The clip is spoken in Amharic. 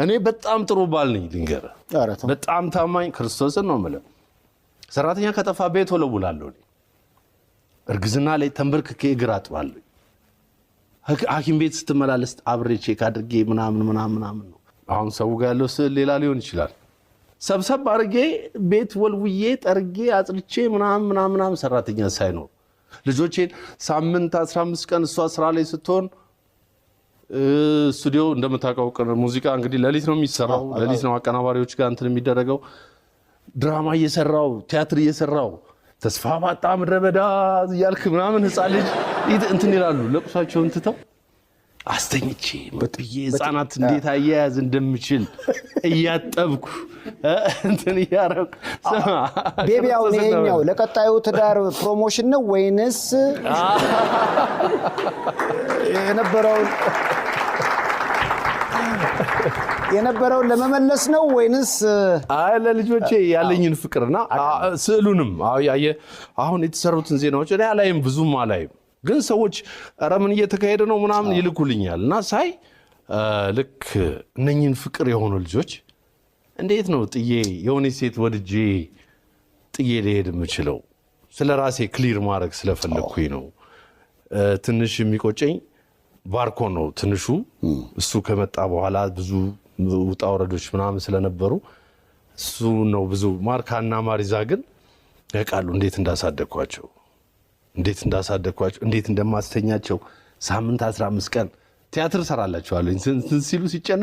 እኔ በጣም ጥሩ ባል ነኝ ልንገር በጣም ታማኝ ክርስቶስን ነው ማለት ሰራተኛ ከጠፋ ቤት ወለውላለሁ እርግዝና ላይ ተንበርክኬ እግር አጥባለሁ ሐኪም ቤት ስትመላለስ አብሬ ቼክ አድርጌ ምናምን ነው አሁን ሰው ጋር ያለው ሌላ ሊሆን ይችላል ሰብሰብ አድርጌ ቤት ወልውዬ ጠርጌ አጽድቼ ምናምን ሰራተኛ ሳይኖር ልጆቼን ሳምንት 15 ቀን እሷ ስራ ላይ ስትሆን ስቱዲዮ እንደምታውቀው ሙዚቃ እንግዲህ ለሊት ነው የሚሰራው ለሊት ነው አቀናባሪዎች ጋር እንትን የሚደረገው ድራማ እየሰራው ቲያትር እየሰራው ተስፋ ባጣ ምድረበዳ ያልክ ምናምን ህፃን ልጅ እንትን ይላሉ ለቁሳቸውን ትተው አስተኝቼ በጥዬ ህፃናት እንዴት አያያዝ እንደምችል እያጠብኩ እንትን ያረኩ ቤቢያው ነኝው ለቀጣዩ ትዳር ፕሮሞሽን ነው ወይንስ የነበረው ለመመለስ ነው ወይንስ ለልጆቼ ያለኝን ፍቅርና ስዕሉንም አሁን የተሰሩትን ዜናዎች እኔ አላይም ብዙም አላይም ግን ሰዎች አረምን እየተካሄደ ነው ምናምን ይልኩልኛልና ሳይ ልክ እነኝን ፍቅር የሆኑ ልጆች እንዴት ነው ጥዬ የሆነ ሴት ወድጄ ጥዬ ልሄድ የምችለው ስለራሴ ክሊር ማድረግ ስለፈለኩኝ ነው ትንሽ የሚቆጨኝ ባርኮ ነው ትንሹ እሱ ከመጣ በኋላ ብዙ ውጣ ወረዶች ምናምን ስለነበሩ እሱ ነው ብዙ ማርካና ማሪዛ ግን ያቃሉ እንዴት እንዳሳደግኳቸው እንዴት እንደማስተኛቸው ሳምንት 15 ቀን ቲያትር ሰራላችኋለሁ ሲሉ ሲጨነቁ